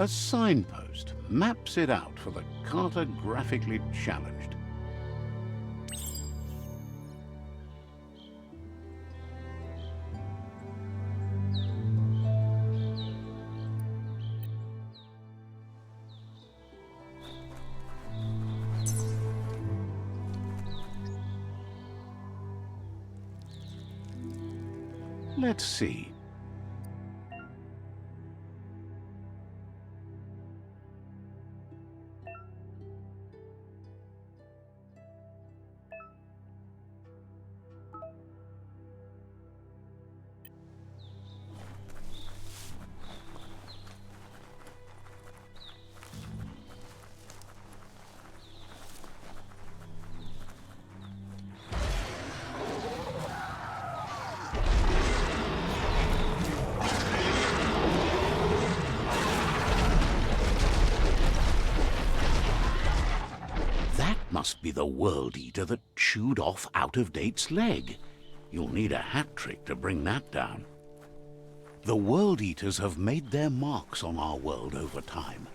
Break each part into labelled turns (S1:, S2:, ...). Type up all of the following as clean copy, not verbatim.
S1: A signpost maps it out for the cartographically challenged. Let's see. Must be the World Eater that chewed off Out-of-Date's leg. You'll need a hat trick to bring that down. The World Eaters have made their marks on our world over time.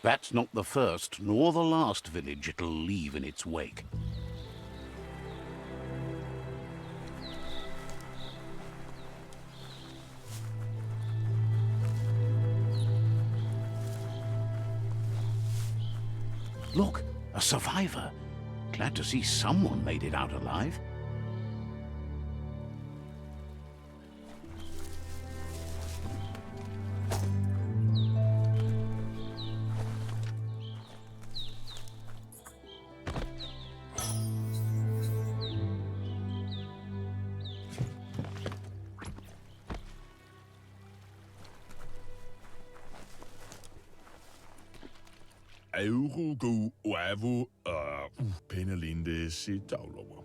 S1: That's not the first nor the last village it'll leave in its wake. Look, a survivor. Glad to see someone made it out alive.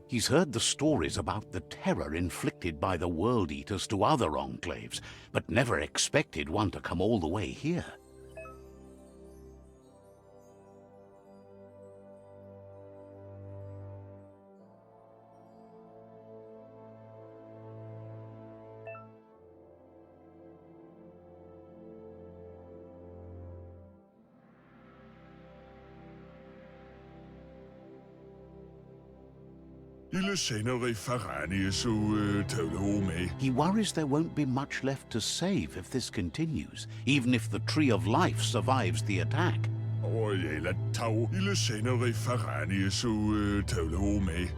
S1: He's heard the stories about the terror inflicted by the World Eaters to other enclaves, but never expected one to come all the way here. He worries there won't be much left to save if this continues, even if the Tree of Life survives the attack.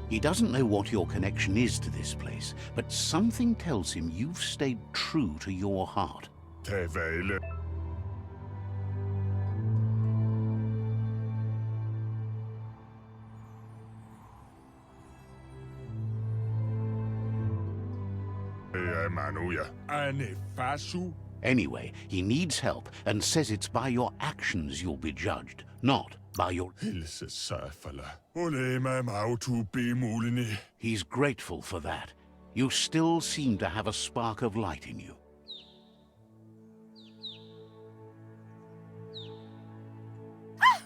S1: He doesn't know what your connection is to this place, but something tells him you've stayed true to your heart. Anyway, he needs help and says it's by your actions you'll be judged, not by your... He's grateful for that. You still seem to have a spark of light in you.
S2: Ah!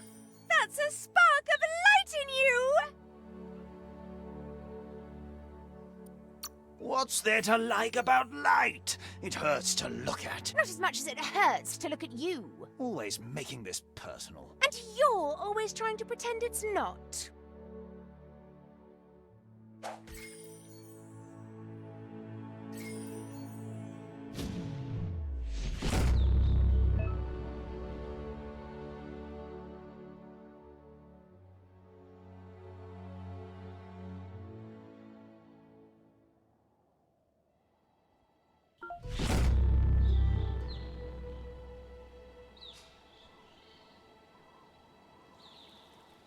S2: That's a spark of light in you!
S3: What's there to like about light? It hurts to look at.
S2: Not as much as it hurts to look at you.
S3: Always making this personal.
S2: And you're always trying to pretend it's not.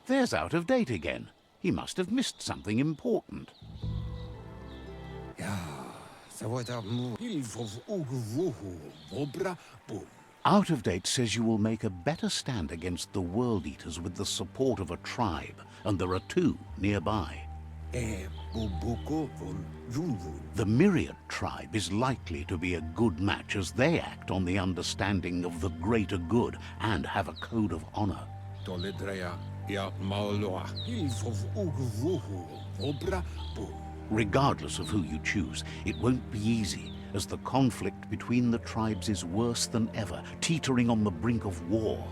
S1: There's Out of Date again. He must have missed something important. Out of Date says you will make a better stand against the World Eaters with the support of a tribe, and there are 2 nearby. The Myriad tribe is likely to be a good match as they act on the understanding of the greater good and have a code of honor. Regardless of who you choose, it won't be easy, as the conflict between the tribes is worse than ever, teetering on the brink of war.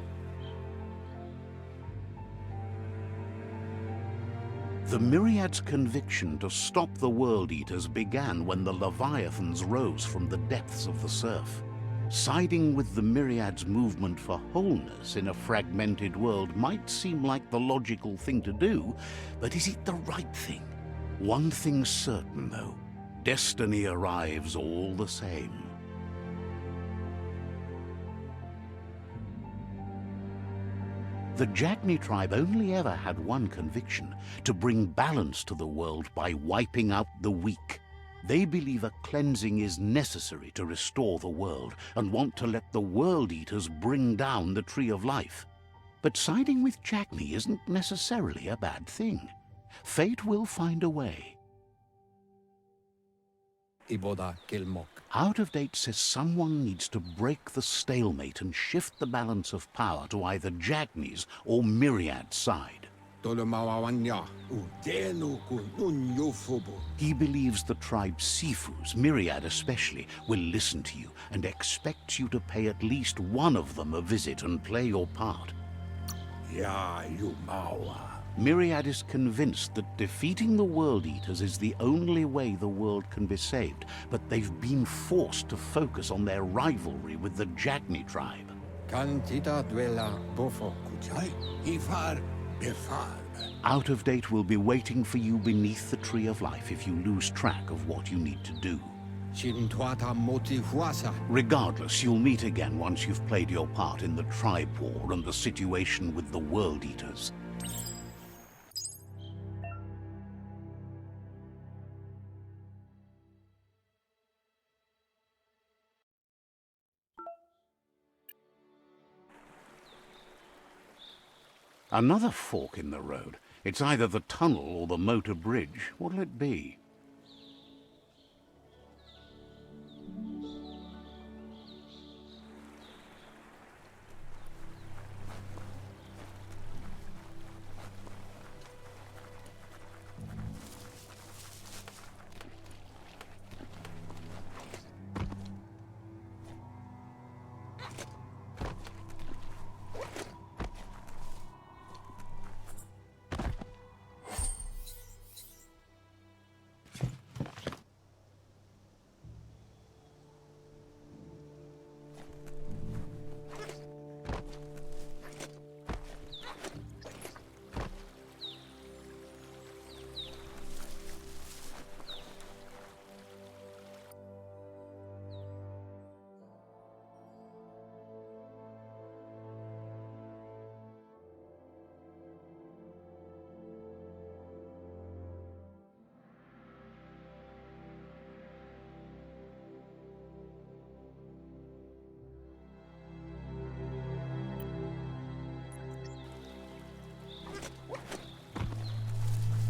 S1: The Myriad's conviction to stop the World Eaters began when the Leviathans rose from the depths of the surf. Siding with the Myriad's movement for wholeness in a fragmented world might seem like the logical thing to do, but is it the right thing? One thing's certain, though. Destiny arrives all the same. The Jagni tribe only ever had one conviction: to bring balance to the world by wiping out the weak. They believe a cleansing is necessary to restore the world, and want to let the World Eaters bring down the Tree of Life. But siding with Jagni isn't necessarily a bad thing. Fate will find a way. Out of Date says someone needs to break the stalemate and shift the balance of power to either Jagni's or Myriad's side. He believes the tribe Sifus, Myriad especially, will listen to you and expects you to pay at least one of them a visit and play your part. Myriad is convinced that defeating the World Eaters is the only way the world can be saved, but they've been forced to focus on their rivalry with the Jagni tribe. Out of Date will be waiting for you beneath the Tree of Life if you lose track of what you need to do. Regardless, you'll meet again once you've played your part in the tribe war and the situation with the World Eaters. Another fork in the road. It's either the tunnel or the motor bridge. What'll it be?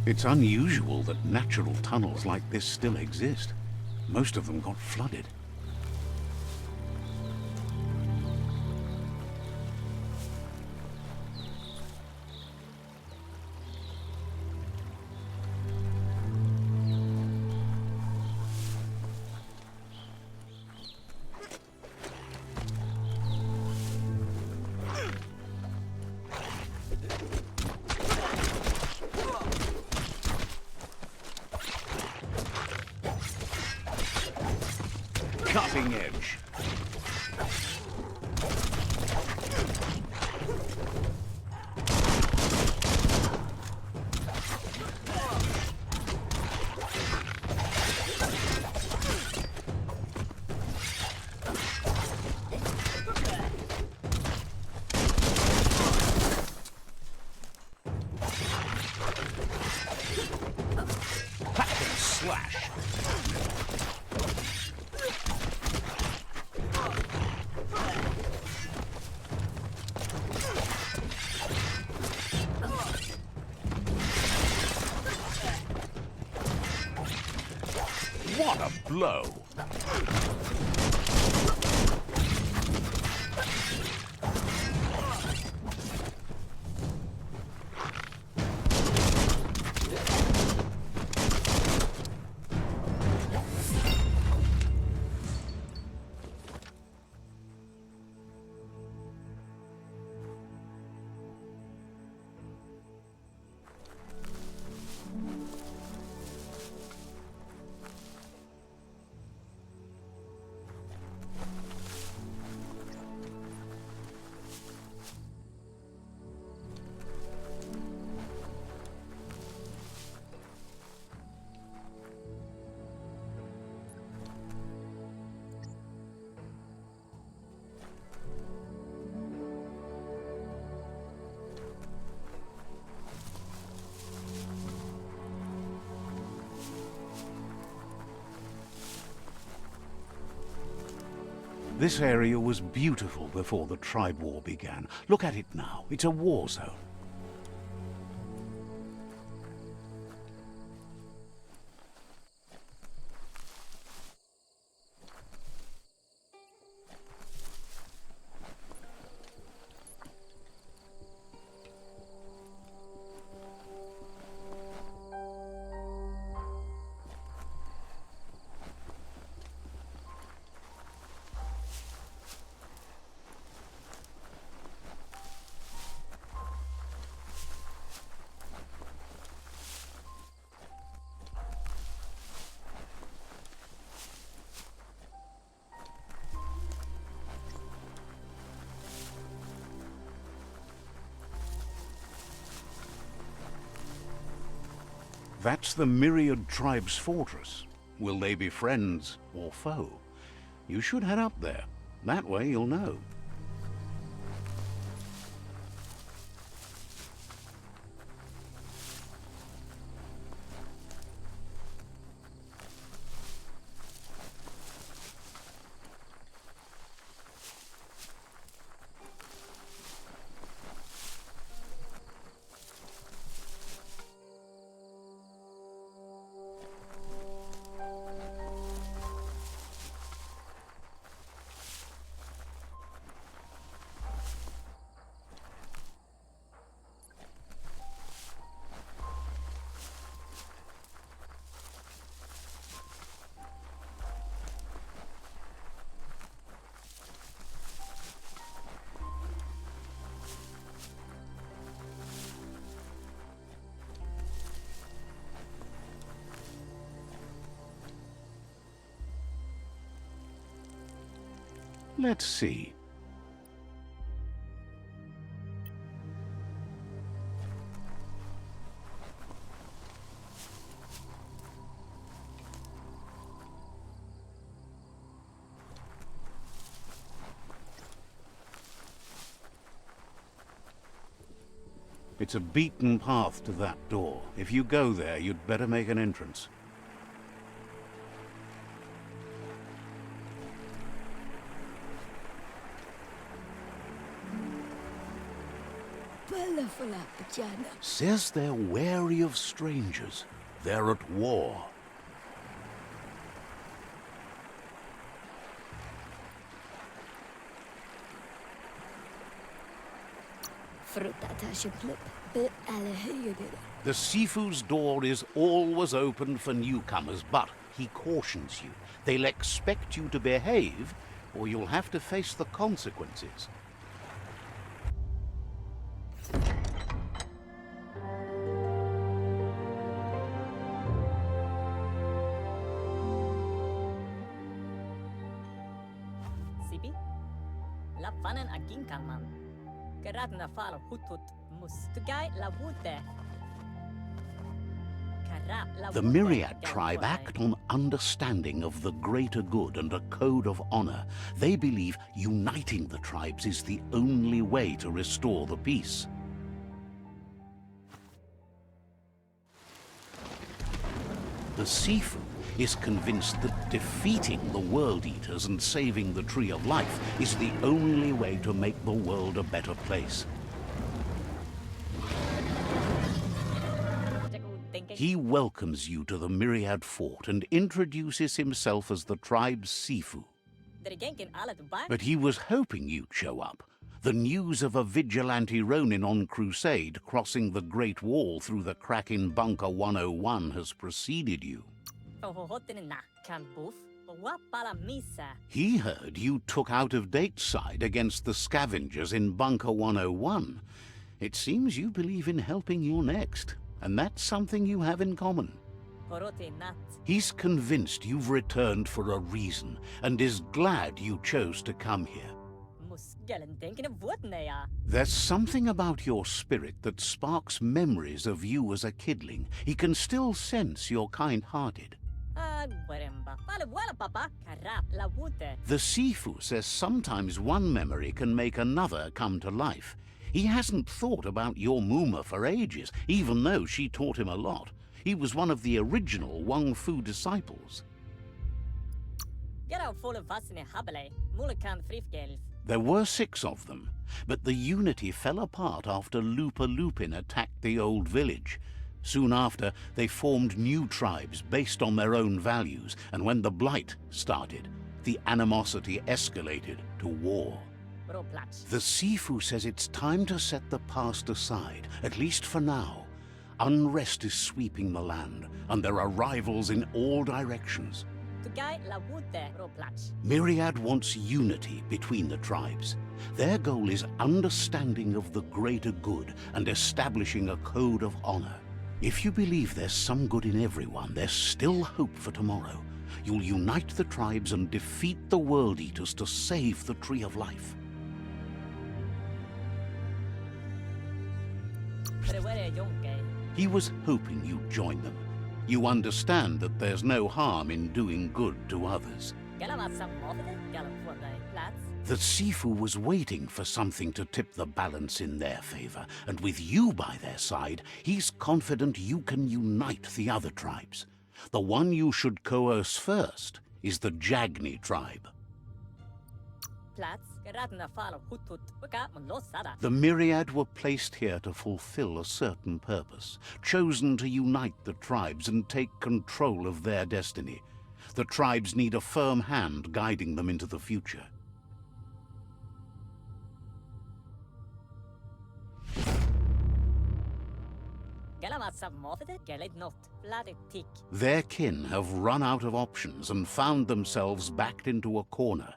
S1: It's unusual that natural tunnels like this still exist. Most of them got flooded. Cutting edge. slow. This area was beautiful before the tribe war began. Look at it now. It's a war zone. That's the Myriad Tribe's fortress. Will they be friends or foe? You should head up there. That way you'll know. Let's see. It's a beaten path to that door. If you go there, you'd better make an entrance. Says they're wary of strangers. They're at war. The Sifu's door is always open for newcomers, but he cautions you. They'll expect you to behave, or you'll have to face the consequences. The Myriad tribe act on understanding of the greater good and a code of honor. They believe uniting the tribes is the only way to restore the peace. The Sifu is convinced that defeating the World Eaters and saving the Tree of Life is the only way to make the world a better place. He welcomes you to the Myriad Fort and introduces himself as the tribe's Sifu. But he was hoping you'd show up. The news of a vigilante Ronin on crusade crossing the Great Wall through the crack in Bunker 101 has preceded you. He heard you took out-of-date side against the scavengers in Bunker 101. It seems you believe in helping your next, and that's something you have in common. He's convinced you've returned for a reason, and is glad you chose to come here. There's something about your spirit that sparks memories of you as a kidling. He can still sense you're kind-hearted. The Sifu says sometimes one memory can make another come to life. He hasn't thought about your Muma for ages, even though she taught him a lot. He was one of the original WUNG-FU disciples. There were 6 of them, but the unity fell apart after LUPA-LUPIN attacked the old village. Soon after, they formed new tribes based on their own values, and when the Blight started, the animosity escalated to war. The Sifu says it's time to set the past aside, at least for now. Unrest is sweeping the land, and there are rivals in all directions. Myriad wants unity between the tribes. Their goal is understanding of the greater good and establishing a code of honor. If you believe there's some good in everyone, there's still hope for tomorrow. You'll unite the tribes and defeat the World Eaters to save the Tree of Life. He was hoping you'd join them. You understand that there's no harm in doing good to others. The Sifu was waiting for something to tip the balance in their favor, and with you by their side, he's confident you can unite the other tribes. The one you should coerce first is the Jagni tribe. The Myriad were placed here to fulfill a certain purpose, chosen to unite the tribes and take control of their destiny. The tribes need a firm hand guiding them into the future. Their kin have run out of options and found themselves backed into a corner.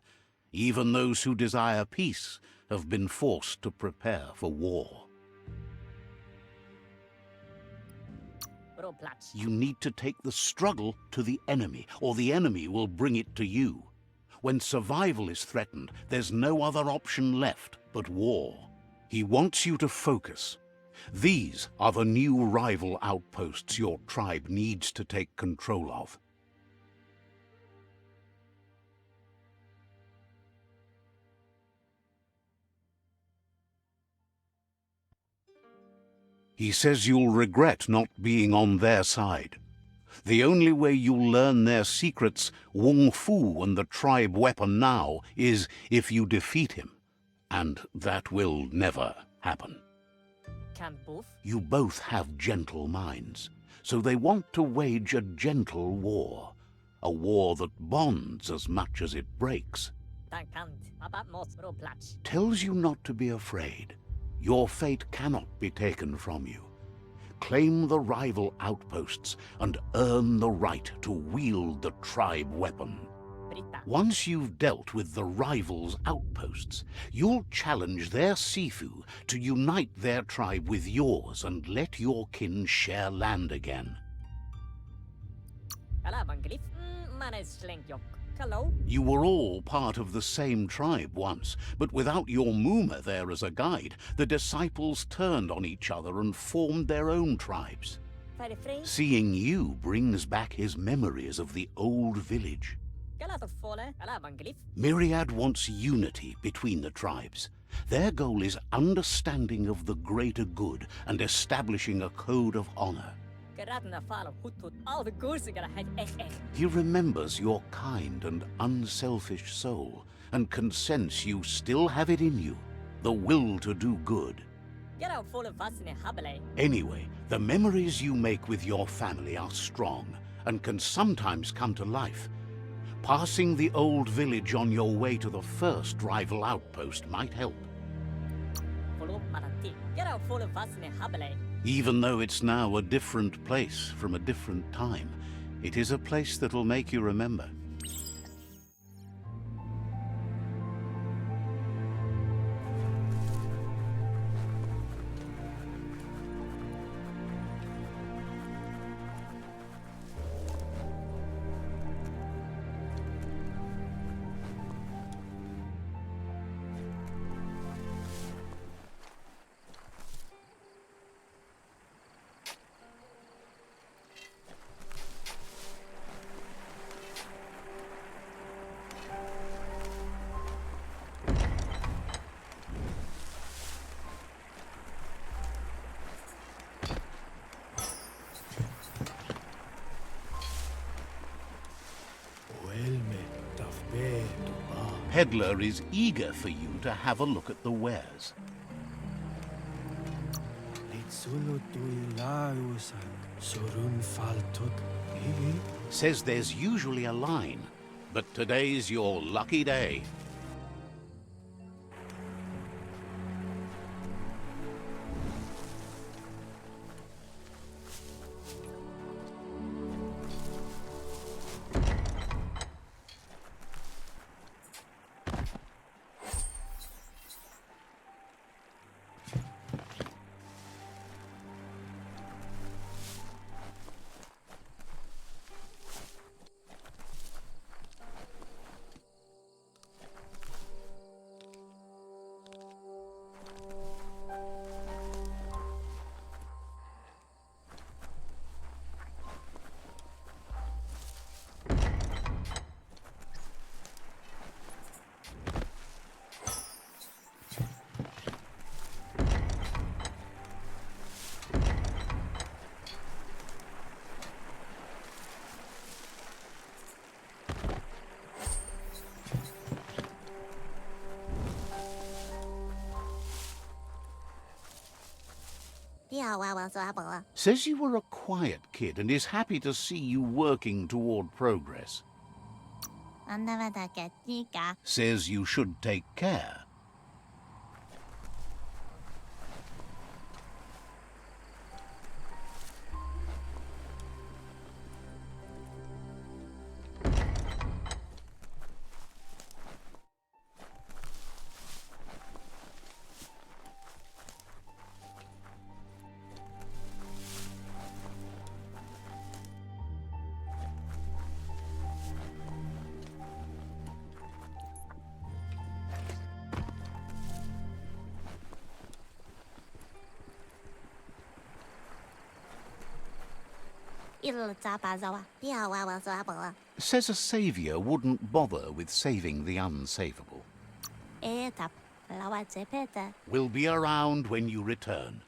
S1: Even those who desire peace have been forced to prepare for war. You need to take the struggle to the enemy, or the enemy will bring it to you. When survival is threatened, there's no other option left but war. He wants you to focus. These are the new rival outposts your tribe needs to take control of. He says you'll regret not being on their side. The only way you'll learn their secrets, WUNG-FU and the tribe weapon now, is if you defeat him. And that will never happen. You both have gentle minds, so they want to wage a gentle war. A war that bonds as much as it breaks. Tells you not to be afraid. Your fate cannot be taken from you. Claim the rival outposts and earn the right to wield the tribe weapon. Once you've dealt with the rivals' outposts, you'll challenge their Sifu to unite their tribe with yours and let your kin share land again. You were all part of the same tribe once, but without your Muma there as a guide, the disciples turned on each other and formed their own tribes. Seeing you brings back his memories of the old village. Myriad wants unity between the tribes. Their goal is understanding of the greater good and establishing a code of honor. He remembers your kind and unselfish soul and can sense you still have it in you, the will to do good. Anyway, the memories you make with your family are strong and can sometimes come to life. Passing the old village on your way to the first rival outpost might help. Even though it's now a different place from a different time, it is a place that'll make you remember. Peddler is eager for you to have a look at the wares. Says there's usually a line, but today's your lucky day. Says you were a quiet kid and is happy to see you working toward progress. Says you should take care. Says a savior wouldn't bother with saving the unsavable. We'll be around when you return.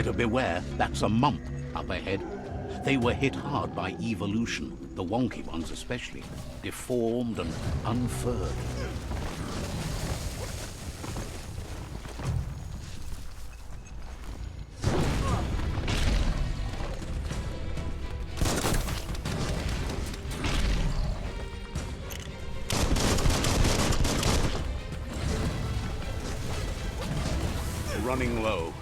S1: Better beware, that's a mump up ahead. They were hit hard by evolution, the wonky ones especially, deformed and unfurred. Running low.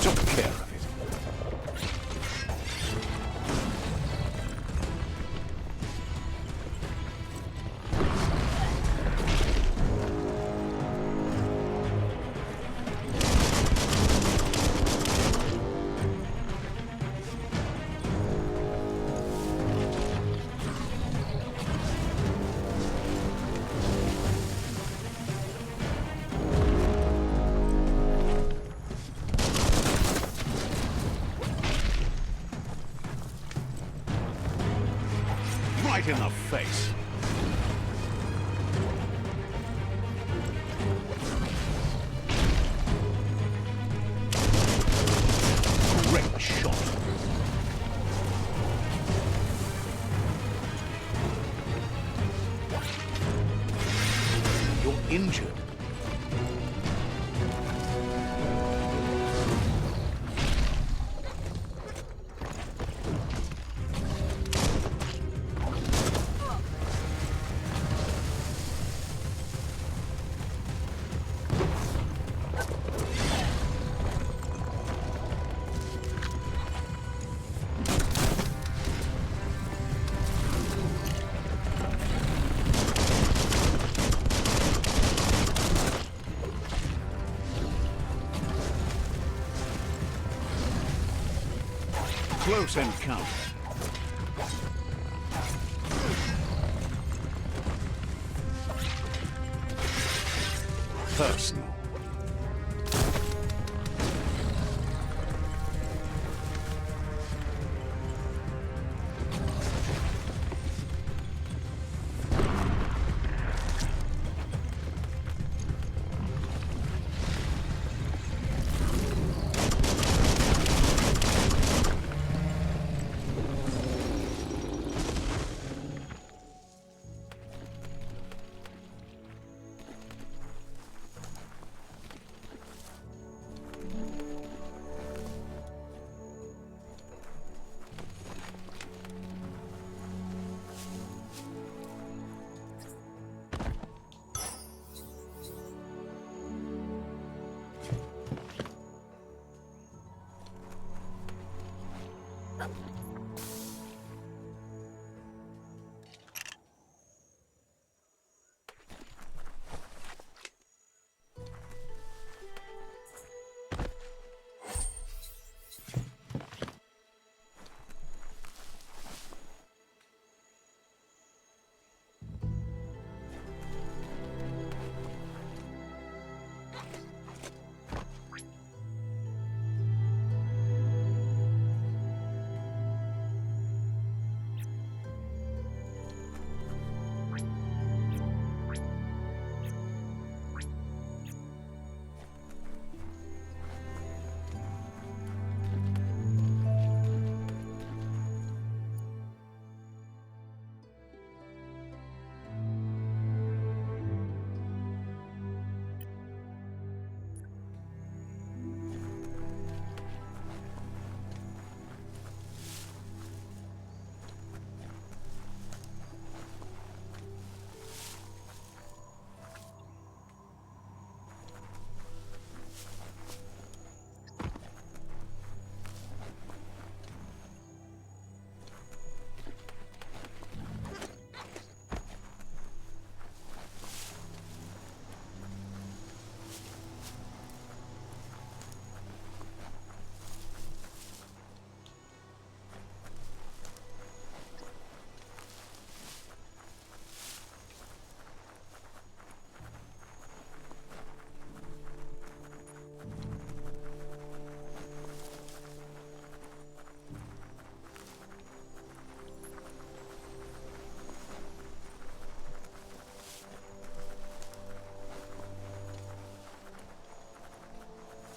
S1: Took care of it. Right in the face. Great shot. You're injured. Close encounter. Personal.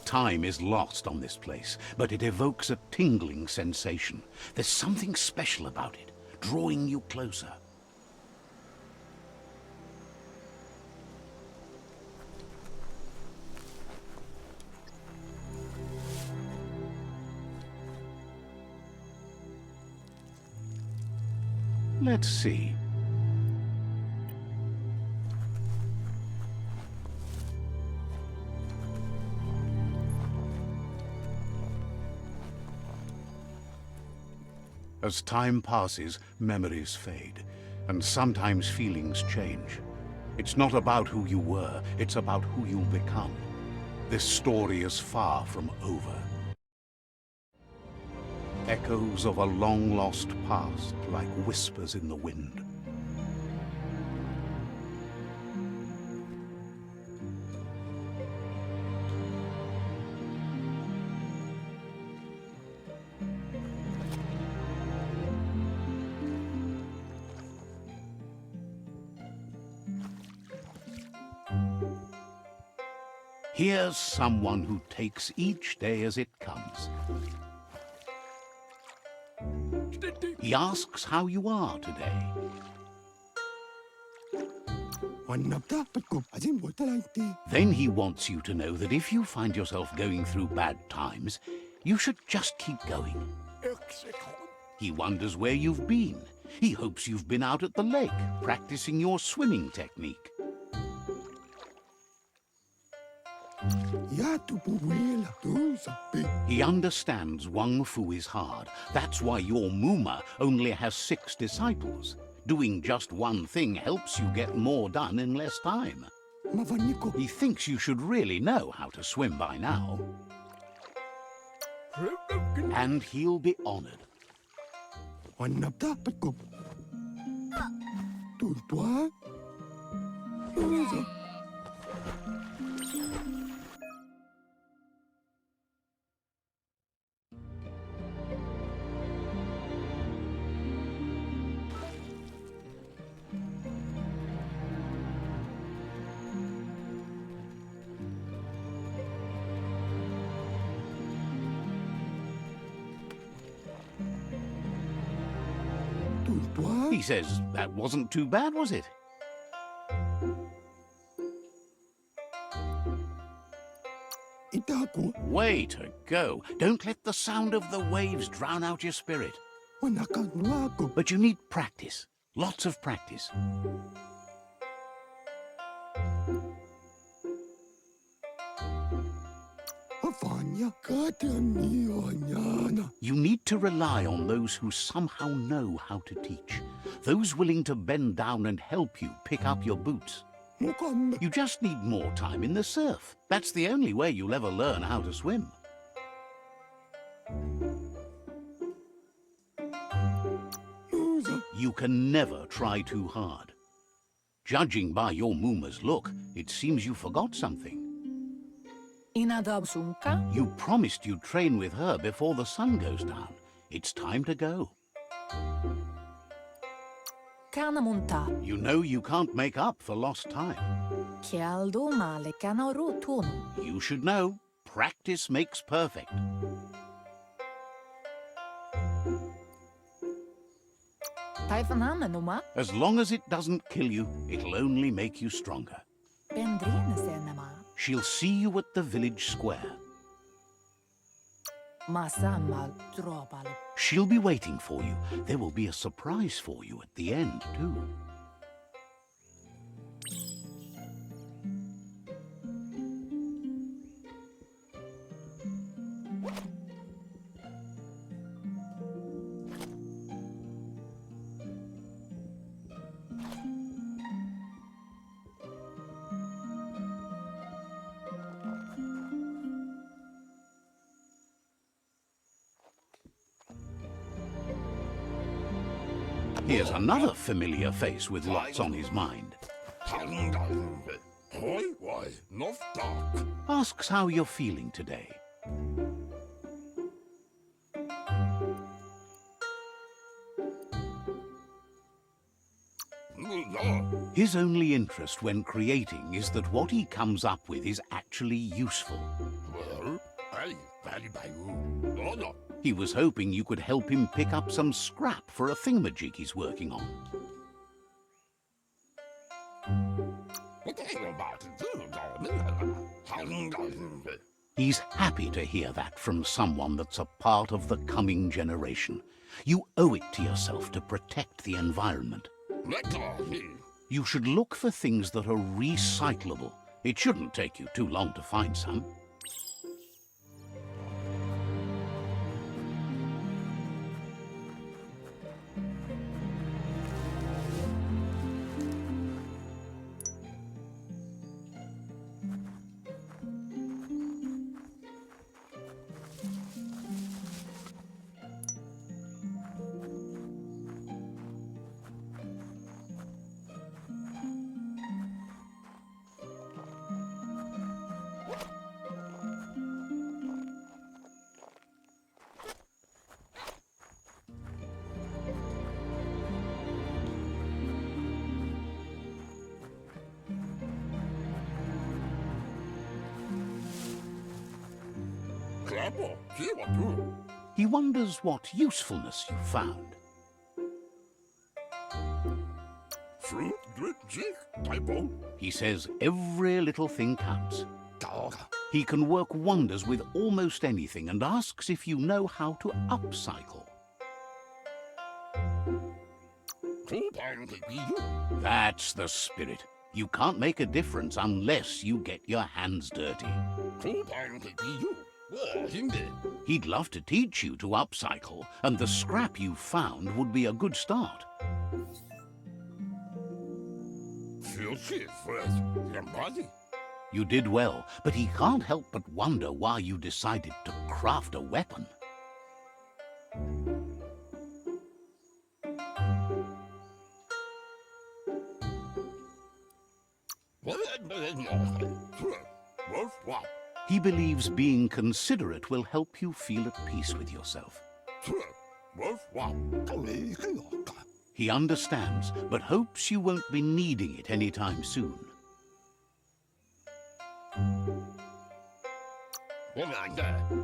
S1: Time is lost on this place, but it evokes a tingling sensation. There's something special about it, drawing you closer. Let's see. As time passes, memories fade, and sometimes feelings change. It's not about who you were, it's about who you'll become. This story is far from over. Echoes of a long-lost past, like whispers in the wind. Here's someone who takes each day as it comes. He asks how you are today. Then he wants you to know that if you find yourself going through bad times, you should just keep going. He wonders where you've been. He hopes you've been out at the lake, practicing your swimming technique. He understands WUNG-FU is hard. That's why your Muma only has 6 disciples. Doing just one thing helps you get more done in less time. He thinks you should really know how to swim by now. And he'll be honored. He says, that wasn't too bad, was it? Way to go. Don't let the sound of the waves drown out your spirit. But you need practice. Lots of practice. You need to rely on those who somehow know how to teach. Those willing to bend down and help you pick up your boots. You just need more time in the surf. That's the only way you'll ever learn how to swim. You can never try too hard. Judging by your Muma's look, it seems you forgot something. You promised you'd train with her before the sun goes down. It's time to go. You know you can't make up for lost time. You should know, practice makes perfect. As long as it doesn't kill you, it'll only make you stronger. She'll see you at the village square. She'll be waiting for you. There will be a surprise for you at the end, too. Here's another familiar face with lots on his mind. Asks how you're feeling today. His only interest when creating is that what he comes up with is actually useful.
S4: Well, I value by you. No, no.
S1: He was hoping you could help him pick up some scrap for a thingamajig he's working on. He's happy to hear that from someone that's a part of the coming generation. You owe it to yourself to protect the environment. You should look for things that are recyclable. It shouldn't take you too long to find some. He wonders what usefulness you found.
S4: Fruit, drip, jig, typo.
S1: He says every little thing counts. He can work wonders with almost anything and asks if you know how to upcycle. That's the spirit. You can't make a difference unless you get your hands dirty. He'd love to teach you to upcycle, and the scrap you found would be a good start. You did well, but he can't help but wonder why you decided to craft a weapon. He believes being considerate will help you feel at peace with yourself. He understands, but hopes you won't be needing it anytime soon.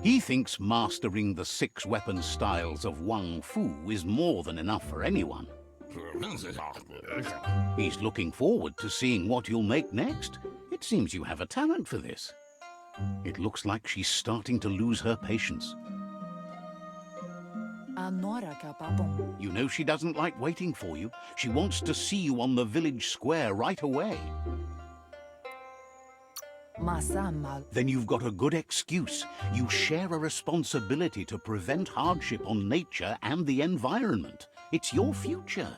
S1: He thinks mastering the 6 weapon styles of WUNG-FU is more than enough for anyone. He's looking forward to seeing what you'll make next. It seems you have a talent for this. It looks like she's starting to lose her patience. You know she doesn't like waiting for you. She wants to see you on the village square right away. Then you've got a good excuse. You share a responsibility to prevent hardship on nature and the environment. It's your future.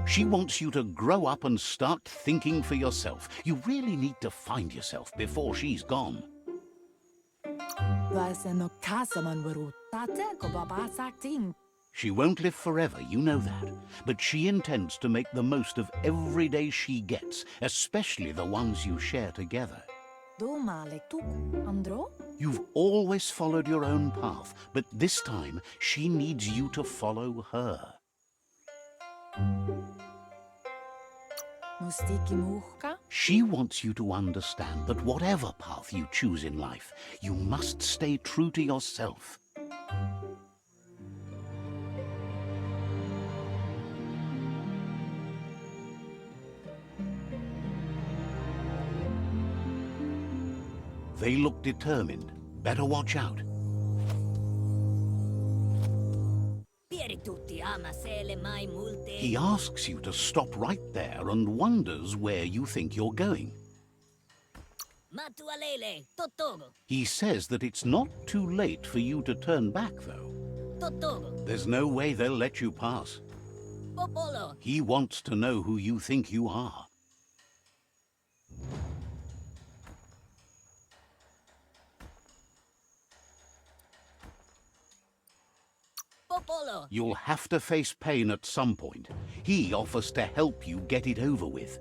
S1: She wants you to grow up and start thinking for yourself. You really need to find yourself before she's gone. She won't live forever, you know that. But she intends to make the most of every day she gets, especially the ones you share together. You've always followed your own path, but this time she needs you to follow her. She wants you to understand that whatever path you choose in life, you must stay true to yourself. They look determined. Better watch out. He asks you to stop right there and wonders where you think you're going. He says that it's not too late for you to turn back, though. There's no way they'll let you pass. He wants to know who you think you are. You'll have to face pain at some point. He offers to help you get it over with.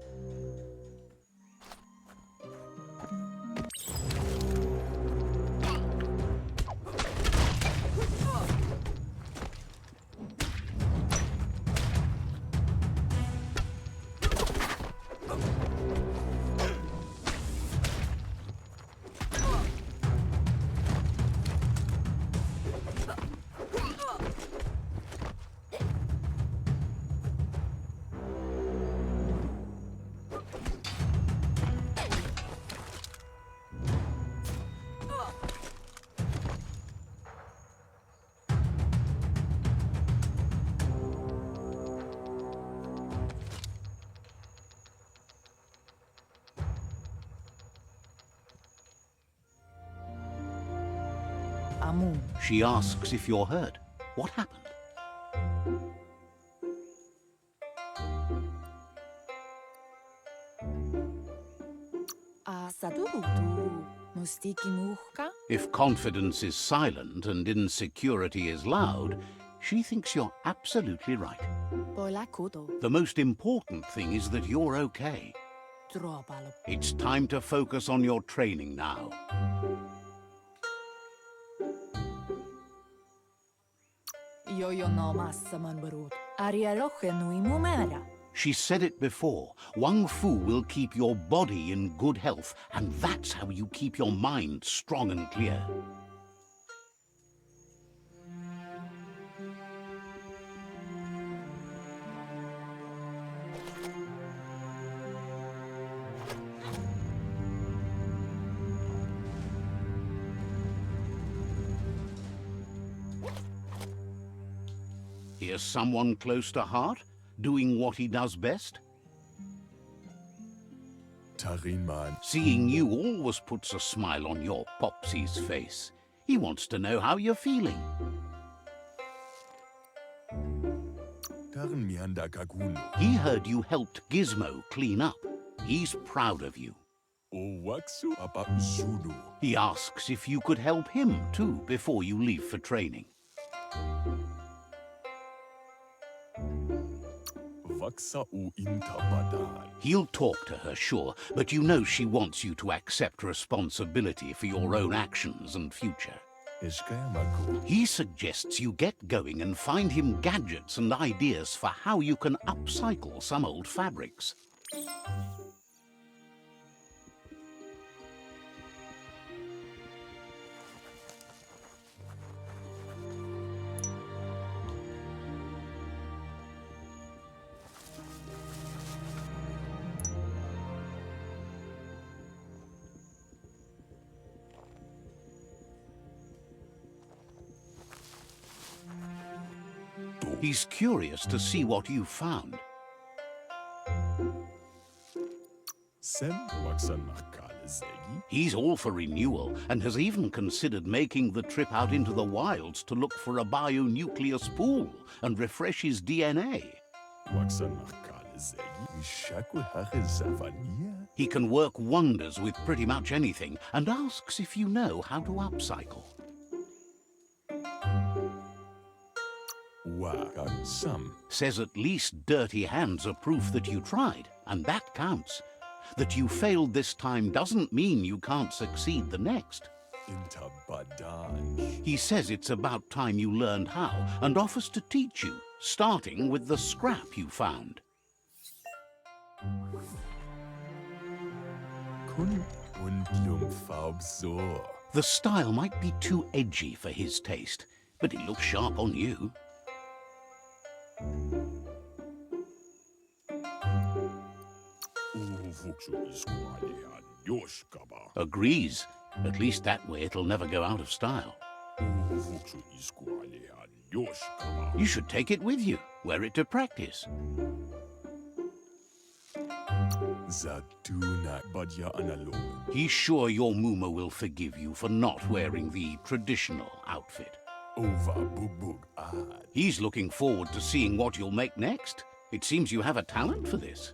S5: Vamu.
S1: She asks if you're hurt. What happened?
S5: Sadurutu. Mustiki muhka?
S1: If confidence is silent and insecurity is loud, she thinks you're absolutely right.
S5: Boila kudo.
S1: The most important thing is that you're okay.
S5: Dropalo.
S1: It's time to focus on your training now.
S5: Yo no massa manbarut. Aria roche nui mumera.
S1: She said it before. WUNG-FU will keep your body in good health, and that's how you keep your mind strong and clear. Here's someone close to heart, doing what he does best.
S4: Tarinman.
S1: Seeing you always puts a smile on your Popsy's face. He wants to know how you're feeling.
S4: Tarin mianda kaguno.
S1: He heard you helped Gizmo clean up. He's proud of you.
S4: O waksu apa zulu.
S1: He asks if you could help him too before you leave for training.
S4: Vaksa u intabadan.
S1: He'll talk to her, sure, but you know she wants you to accept responsibility for your own actions and future.
S4: Eskayamako.
S1: He suggests you get going and find him gadgets and ideas for how you can upcycle some old fabrics. He's curious to see what you've found.
S4: Sem waksa nakale zegi.
S1: He's all for renewal and has even considered making the trip out into the wilds to look for a bionucleus pool and refresh his DNA.
S4: Waksa nakale zegi. Mishaku hare zavania.
S1: He can work wonders with pretty much anything and asks if you know how to upcycle.
S4: Waka sam.
S1: Says at least dirty hands are proof that you tried, and that counts. That you failed this time doesn't mean you can't succeed the next.
S4: Intabadan.
S1: He says it's about time you learned how and offers to teach you, starting with the scrap you found.
S4: Kun und Lumfaubsor.
S1: The style might be too edgy for his taste, but it looks sharp on you. Agrees. At least that way it'll never go out of style. You should take it with you. Wear it to practice.
S4: Zatuna badya analog.
S1: He's sure your Muma will forgive you for not wearing the traditional outfit.
S4: Over bubug ad.
S1: He's looking forward to seeing what you'll make next. It seems you have a talent for this.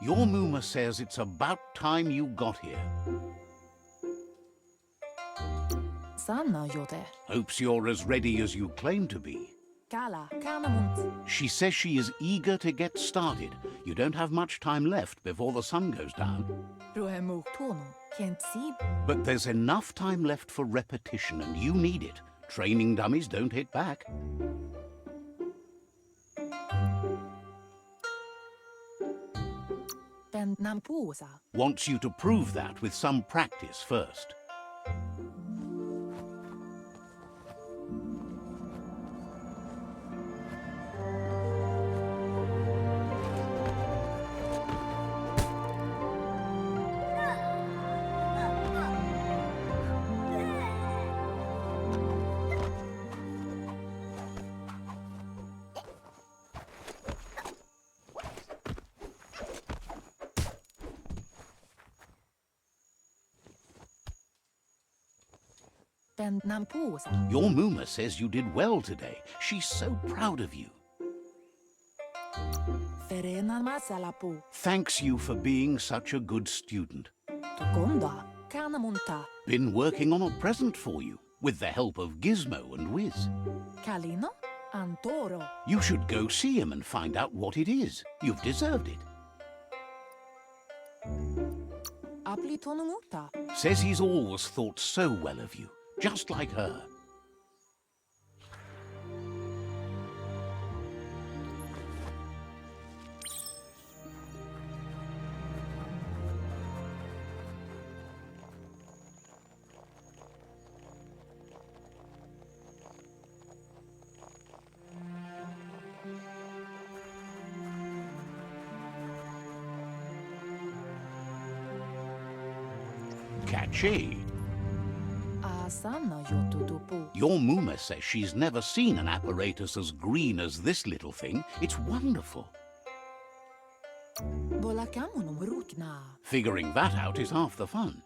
S1: Your Muma says it's about time you got here.
S5: Sanna yote.
S1: Hopes you're as ready as you claim to be.
S5: Kala, kanamunt.
S1: She says she is eager to get started. You don't have much time left before the sun goes down.
S5: Ruhemu tono. Can't see.
S1: But there's enough time left for repetition, and you need it. Training dummies don't hit back.
S5: Ben nampusa.
S1: Wants you to prove that with some practice first.
S5: Den nampusa.
S1: Your Muma says you did well today. She's so proud of you.
S5: Ferena masalapu.
S1: Thanks you for being such a good student.
S5: Tukonda. Kanamunta.
S1: Been working on a present for you, with the help of Gizmo and Wiz.
S5: Kalino. Antoro.
S1: You should go see him and find out what it is. You've deserved it.
S5: Aplitonumuta.
S1: Says he's always thought so well of you, just like her. Catchy.
S5: Asana yotutupu.
S1: Your Muma says she's never seen an apparatus as green as this little thing. It's wonderful.
S5: Bolakamunum rutna.
S1: Figuring that out is half the fun.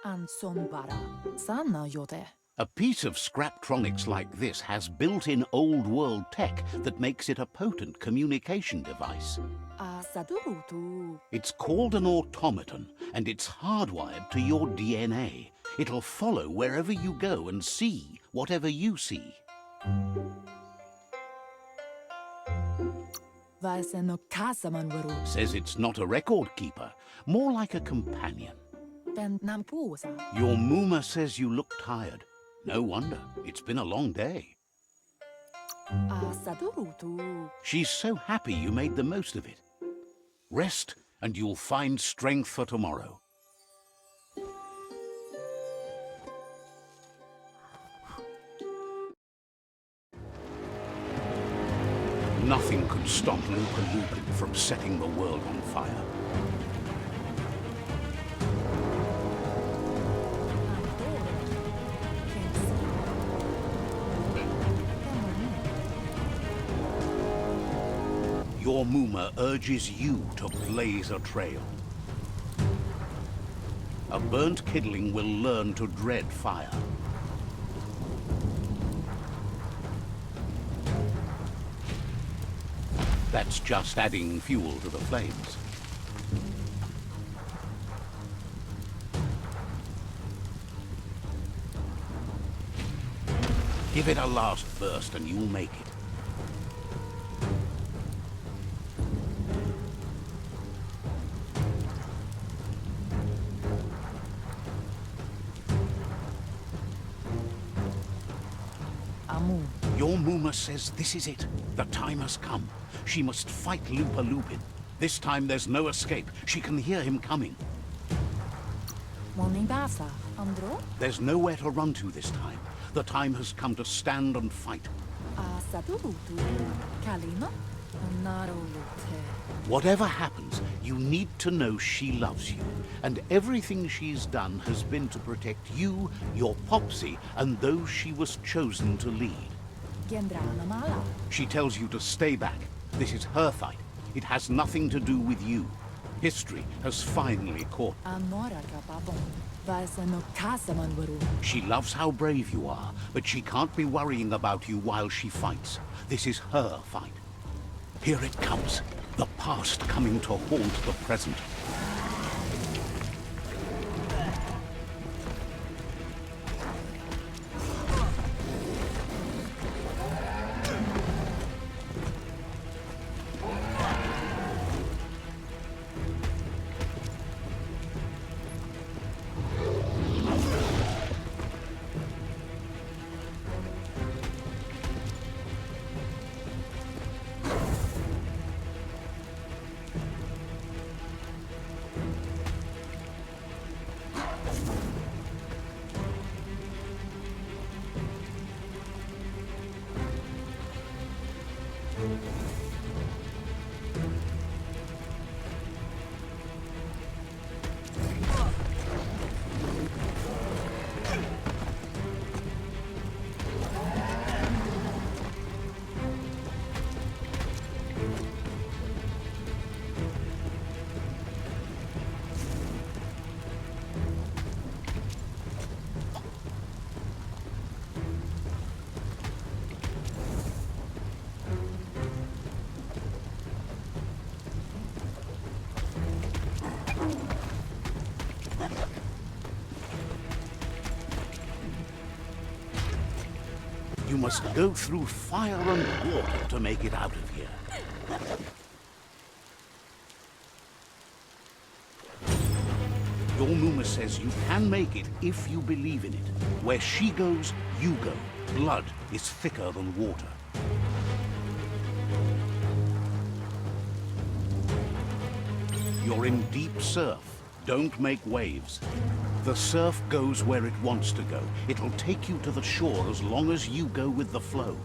S5: Ansonbara. Sana yote.
S1: A piece of Scraptronics like this has built-in old-world tech that makes it a potent communication device.
S5: Asadurutu.
S1: It's called an automaton, and it's hardwired to your DNA. It'll follow wherever you go and see whatever you see.
S5: Vaiseno kasamanwaru.
S1: Says it's not a record keeper, more like a companion.
S5: Den nampusa.
S1: Your Muma says you look tired. No wonder. It's been a long day.
S5: Asadurutu.
S1: She's so happy you made the most of it. Rest, and you'll find strength for tomorrow. Nothing could stop LUPA-LUPIN from setting the world on fire. Your Muma urges you to blaze a trail. A burnt kidling will learn to dread fire. That's just adding fuel to the flames. Give it a last burst and you'll make it.
S5: Amu.
S1: Your Muma says this is it. The time has come. She must fight LUPA-LUPIN. This time there's no escape. She can hear him coming.
S5: Monibasa. Andro.
S1: There's nowhere to run to this time. The time has come to stand and fight.
S5: Asadurutu. Kalino. Narolute.
S1: Whatever happens, you need to know she loves you. And everything she's done has been to protect you, your Popsy, and those she was chosen to lead.
S5: Gendrana mala.
S1: She tells you to stay back. This is her fight. It has nothing to do with you. History has finally caught.
S5: Amora kapapon. Vaiseno kasamanwaru.
S1: She loves how brave you are, but she can't be worrying about you while she fights. This is her fight. Here it comes. The past coming to haunt the present. You must go through fire and water to make it out of here. Your Muma says you can make it if you believe in it. Where she goes, you go. Blood is thicker than water. You're in deep surf. Don't make waves. The surf goes where it wants to go. It'll take you to the shore as long as you go with the flow.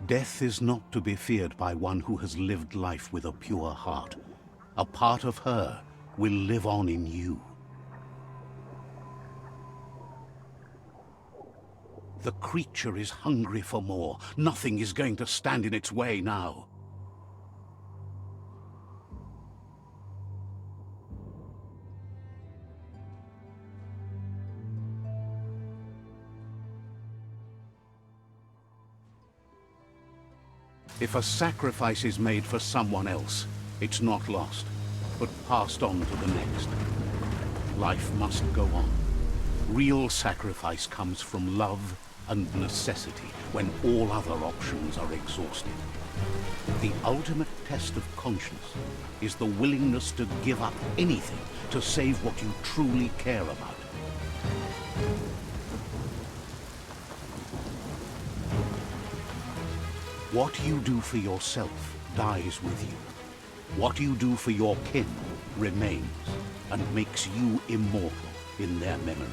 S1: Death is not to be feared by one who has lived life with a pure heart. A part of her will live on in you. The creature is hungry for more. Nothing is going to stand in its way now. If a sacrifice is made for someone else, it's not lost, but passed on to the next. Life must go on. Real sacrifice comes from love and necessity, when all other options are exhausted. The ultimate test of conscience is the willingness to give up anything to save what you truly care about. What you do for yourself dies with you. What you do for your kin remains and makes you immortal in their memory.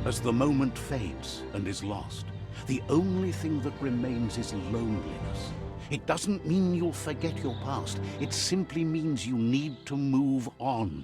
S1: As the moment fades and is lost, the only thing that remains is loneliness. It doesn't mean you'll forget your past. It simply means you need to move on.